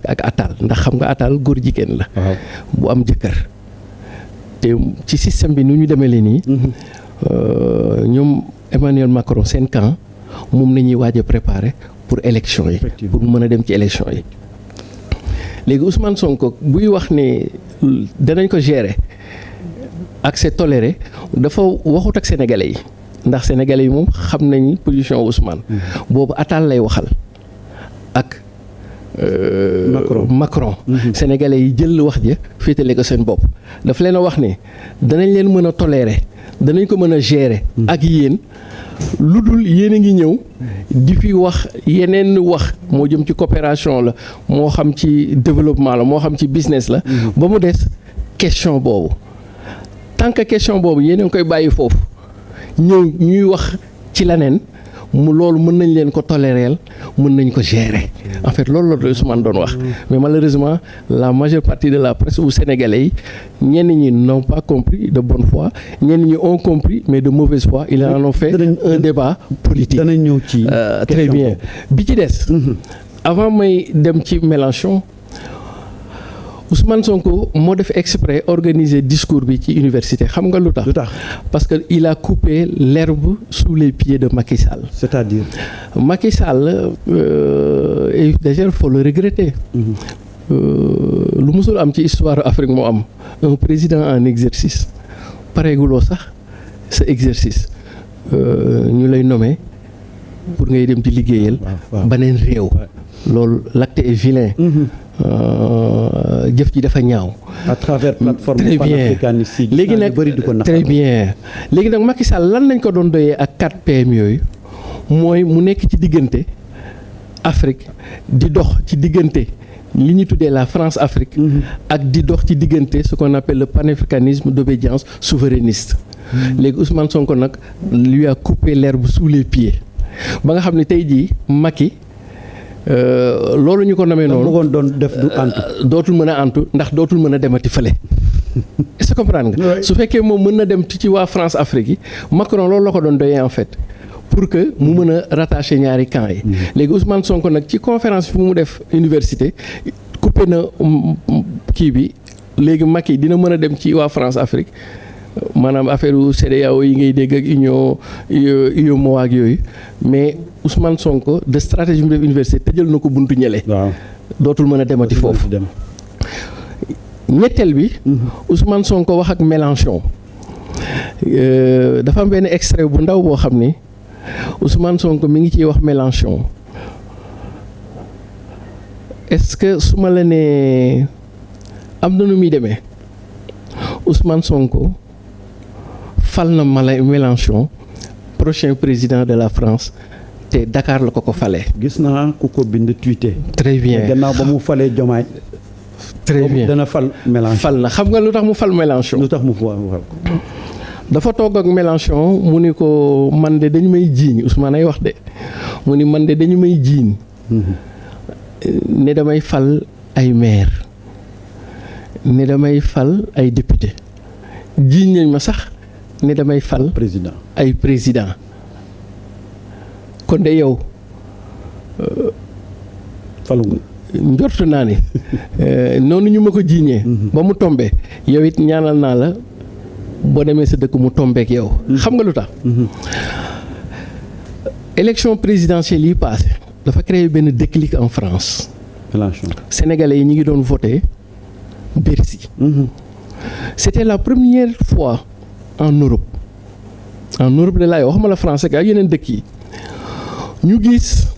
ak Attal ndax xam nga Attal góor jigéen la. bu am jëkkër. te ci système bi nu ñu demee nii. ñoom Emmanuel Macron seen camp moom la ñuy waaj a préparer pour élection yi. pour mën a dem ci élection yi. léegi Ousmane Sonko buy wax ne danañ ko gérer ak c'est toléré dafa waxut ak sénégalais yi ndax sénégalais yi moom xam nañ position Ousmane. boobu Attal lay waxal ak. Macron. Sénégalais yi jël wax ja féetale ko seen bopp dafa leen a wax ne danañ leen mën a tolérer danañ ko mën a gérer. ak yéen lu dul yéen a ngi ñëw di fi wax yeneen wax moo jëm ci coopération la moo xam ci développement la moo xam ci business la. ba mu des question boobu tant que question boobu yéen a ngi koy bàyyi foofu ñëw ñuy wax ci leneen. loolu mën nañ leen ko toléreel mën nañ ko gérer en fait loolu la Ousmane doon wax mais malheureusement la majeure partie de la presse ou sénégalais yi ñenn ñi n'ont pas compris de bonne foi ñenn ñi ont compris mais de mauvaise foi ils en ont fait un débat politique. danañ ñëw ci très bien bi ci des. avant may dem ci Mélenchon Ousmane Sonko moo def exprès organiser discours bi ci université xam nga lu tax. parce que il a coupé l'herbe sous les pieds de Macky Sall. c'est-à-dire. Macky Sall et d'ailleurs faut le regretter. lu musul am ci histoire Afrique moo am un président en exercice pareeguloo sax sa exercice ñu lay nommer pour ngay dem di liggéeyal. beneen réew. loolu l'acte est vilain. jëf ji dafa ñaaw. à travers plateforme panafricaniste yi léegi nag très bien léegi nag Macky Sall lan lañ ko doon doyee ak 4PM yooyu mooy mu nekk ci diggante Afrique di dox ci diggante li ñu tuddee la France-Afrique. ak di dox ci diggante ce qu'on appelle le panafricanisme d'obédience souverainiste. léegi Ousmane Sonko nag lui a coupé l'herbe sous les pieds ba nga xam ne tey jii Macky. loolu ñu ko namee noonu bëggoon doon def du antu dootul mën a antu ndax dootul mën a demati fële est-ce que comprendre nga. su fekkee moom mën na dem ci waa France Afrique yi Macron loolu la ko doon doyee en fait pour que mu mën a rattacher ñaari camps yi. léegi Ousmane Sonko nag ci conférence bi mu def université coupé na kii bi léegi Macky dina mën a dem ci waa France Afrique maanaam affaire CEDEAO yi ngay dégg ak UEMOA ak yooyu mais Ousmane Sonko de stratégie mu def université tëjal na ko buntu ñële. waaw dootul mën a demati foofu. ñetteel bi. Ousmane Sonko wax ak Mélenchon dafa am benn extrait bu ndaw boo xam ni Ousmane Sonko mi ngi ciy wax Mélenchon est-ce que su ma la nee am na nu muy demee Ousmane Sonko. fal na Mélenchon prochain président de la France te Dakar la ko falee. gis naa ku ko bind tweeté. très bien gannaaw ba mu falee Diomaye. très bien dana fal Mélenchon. fal na xam nga lu tax mu fal Mélenchon. lu tax mu fal ko. dafa toog ak Mélenchon mu ni ko man de dañu may jiiñ Ousmane ay wax de mu ni man de dañu may jiiñ. ne damay fal ay maire ne damay fal ay député jiiñ nañ ma sax. ne damay fal président ay président kon de yow falu nga njort naa ni noonu ñu ma ko jiiñee ba mu tombé yow it ñaanal naa la boo demee sa dëkk mu tombeek yow xam nga lu tax élection présidentielle yi passé dafa créer benn déclic en France. Sénégalais yi ñu ngi doon voté Bercy. C'était la première fois en Europe de laay waxuma la France ak yeneen dëkk yi ñu gis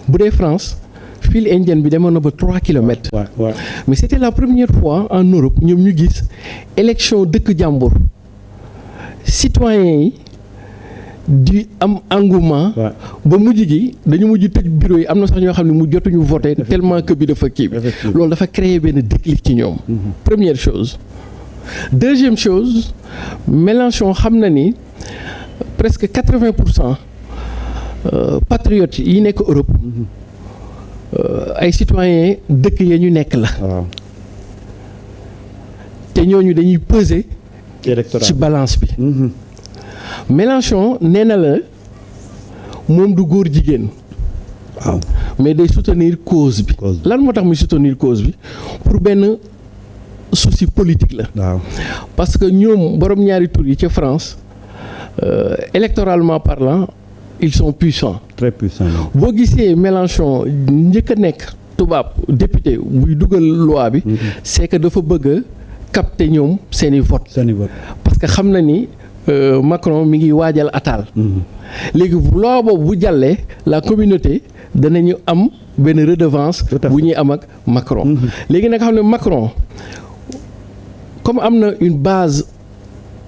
bu dee France file indienne bi demoon na ba 3 kilomètres. mais c'était la première fois en Europe ñoom ñu gis élection dëkk jàmbur citoyens yi di am engouement. ba mujj gi dañu mujj tëj bureau yi am na sax ñoo xam ne mu jotuñu voté tellement que bi dafa kii loolu dafa créer benn déclic ci ñoom. première chose. Deuxième chose Mélenchon xam na ni presque 80% patriotes yi nekk Europe ay citoyens dëkk ya ñu nekk la. te ñooñu dañuy peser. ci balance bi. Mélenchon nee na la moom du góor jigéen. mais day soutenir cause bi. lan moo tax muy soutenir cause bi pour benn souci politique la. waaw parce que ñoom borom ñaari tur yi ca France électoralement parlant ils sont puissants. très puissants. boo gisee Mélenchon njëkk a nekk tubaab député buy dugal loi bi. c'est que dafa bëgg a capter ñoom seeni vote. parce que xam na ni Macron mi ngi waajal attaal. léegi loi boobu bu jàllee la communauté danañu am benn redevance bu ñuy am ak Macron. léegi nag xam ne Macron comme am na une base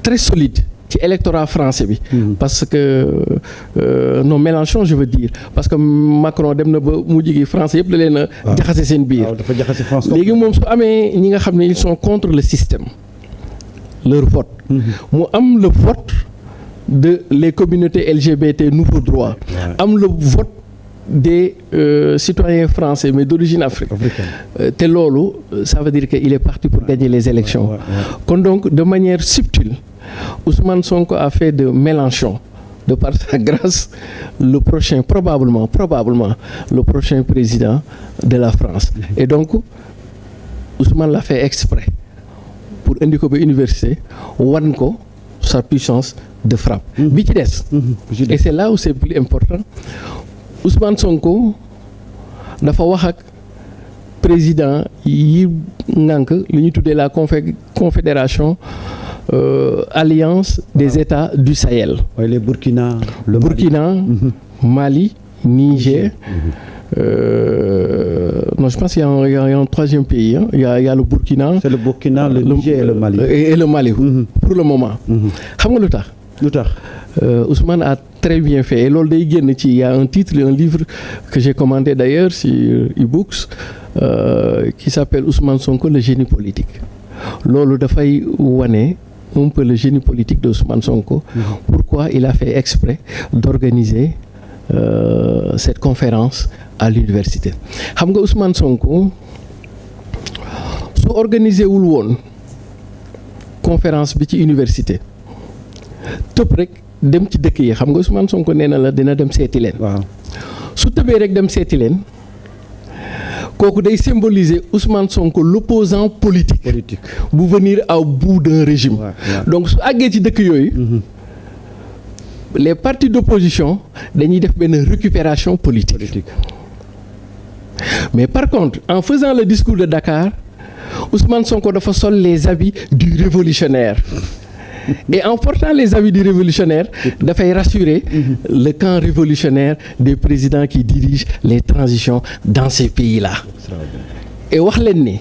très solide ci électorat français bi. parce que non Mélenchon je veux dire parce que Macron dem na ba mujj gi français yëpp da leen a jaxase seen biir. waaw dafa jaxase France. léegi moom su amee ñi nga xam ne ils sont contre le système leur vote. mu am le vote de les communautés LGBT nouveau droit. am le vote des citoyens français mais d'origine africaine. te loolu ça veut dire que il est parti pour gagner les élections. kon donc de manière subtile Ousmane Sonko a fait de Mélenchon de par sa grâce le prochain probablement le prochain président de la France. Et donc Ousmane l'a fait exprès pour indi ko ba université wan ko sa puissance de frappe. bi ci des. et c'est là où c'est plus important Ousmane Sonko dafa wax ak président yi ngànk li ñu tuddee la confédération alliance des États du Sahel. Oui, le Burkina. Mali, Niger. Non, je pense qu'il y a un troisième pays. Hein. Il y a le Burkina. C'est le Burkina, le Niger et le Mali. Et le Mali, pour le moment. Xam nga lu tax. Ousmane a très bien fait. Et loolu day génn ci il y a un titre, un livre que j'ai commandé d'ailleurs sur e-books qui s'appelle Ousmane Sonko, le génie politique. Loolu dafay wane un peu le génie politique de Ousmane Sonko. Pourquoi il a fait exprès d'organiser cette conférence à l'université. Xam nga Ousmane Sonko su organisé wul woon conférence bi ci université tëb rek dem ci dëkk yi xam nga Ousmane Sonko nee na la dina dem seeti leen. waaw su tëbee rek dem seeti leen kooku day symboliser Ousmane Sonko l'opposant politique bu venir au bout d'un régime. donc su àggee ci dëkk yooyu. les partis d'opposition dañuy def benn récupération politique. Mais par contre en faisant le discours de Dakar Ousmane Sonko dafa sol les habits du révolutionnaire. Et en portant les habits du révolutionnaire dafay rassurer le camp révolutionnaire des présidents qui dirigent les transitions dans ces pays-là. Et wax leen ni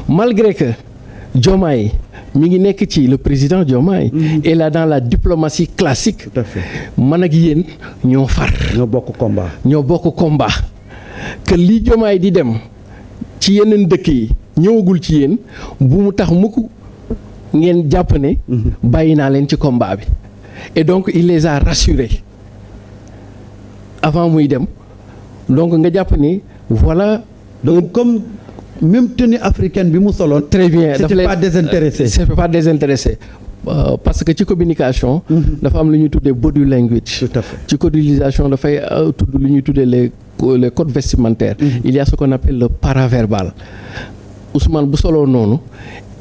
malgré que Diomaye mi ngi nekk ci le président Diomaye et là dans la diplomatie classique. Tout à fait. Man ak yéen ñoo far. ñoo bokk combat. Que li Diomaye di dem ci yeneen dëkk yi ñëwagul ci yéen bu mu tax mukk ngeen jàpp ne bàyyi naa leen ci combat bi. Et donc il les a rassurés avant muy dem donc nga jàpp ni voilà. donc comme même tenue africaine bi mu soloon. très bien c'était pas désintéressé. c'est pas désintéressé. Parce que ci communication. dafa am lu ñuy tuddee body language. Tout à fait. ci codification dafay tudd lu ñuy tuddee les codes vestimentaires. Il y a ce qu'on appelle le paraverbal. Ousmane bu solo noonu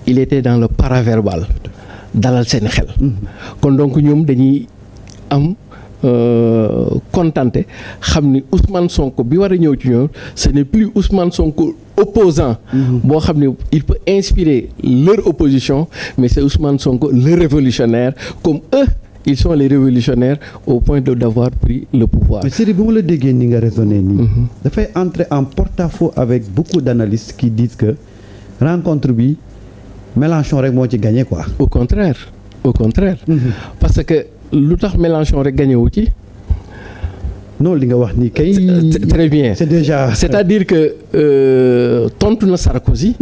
il était dans le paraverbal dalal seen xel. kon donc ñoom dañuy am contenté xam ni Ousmane Sonko bi war a ñëw ci ñoom ce n'est plus Ousmane Sonko opposant boo xam ni il peut inspirer leur opposition mais c'est Ousmane Sonko le révolutionnaire comme eux ils sont les révolutionnaires au point d'avoir pris le pouvoir. Mais Sidi bu ma la déggee ni nga raisonné nii. dafay entrer en porte-à-faux avec beaucoup d'analystes qui disent que rencontre bi Mélenchon rek moo ci gagné quoi. Au contraire. Parce que lu tax Mélenchon rek gagné wu ci. non li nga wax ni kay. très bien c'est déjà. c'est-à-dire que tontu na Sarkozy.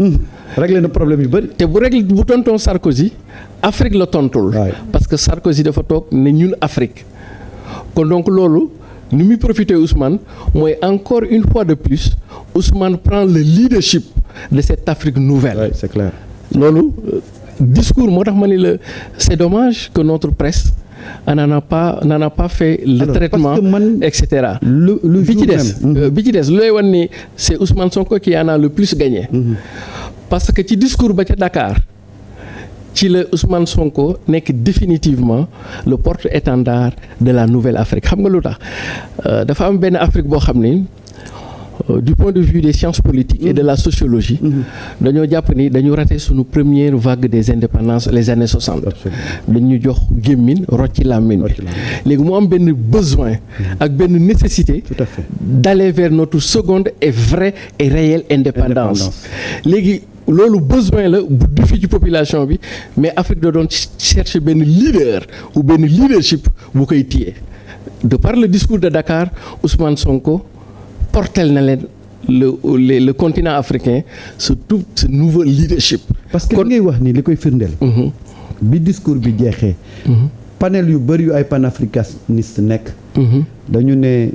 réglé na problème yu bëri. te bu tontoon Sarkozy Afrique la tontul. parce que Sarkozy dafa toog ne ñun Afrique. kon donc loolu ni muy profiter Ousmane mooy encore une fois de plus Ousmane prend le leadership de cette Afrique nouvelle. Oui, c'est clair. loolu discours moo tax ma ni la c'est dommage que notre presse on n'en a pas fait le traitement et cetera. bi ci des lu lay wan ni c'est Ousmane Sonko qui en a le plus gagné. parce que ci discours ba ca Dakar ci la Ousmane Sonko nekk définitivement le porte-étendard de la nouvelle Afrique xam nga lu tax dafa am benn Afrique boo xam ni du point de vue des sciences politiques et de la sociologie dañoo jàpp ni dañu raté suñu première vague des indépendances les années 60 dañu jox gémmin rocci làmmiñ bi léegi mu am benn besoin ak benn nécessité d'aller vers notre seconde et vraie et réelle indépendance léegi loolu besoin la bu défi ci population bi mais Afrique da doon chercher benn leader ou benn leadership bu koy téye de par le discours de Dakar Ousmane Sonko portel na leen le continent africain ce nouveau leadership. parce que li ngay wax ni li koy firndeel. bi discours bi jeexee. panel yu bëri yu ay panafricanistes nekk. dañu ne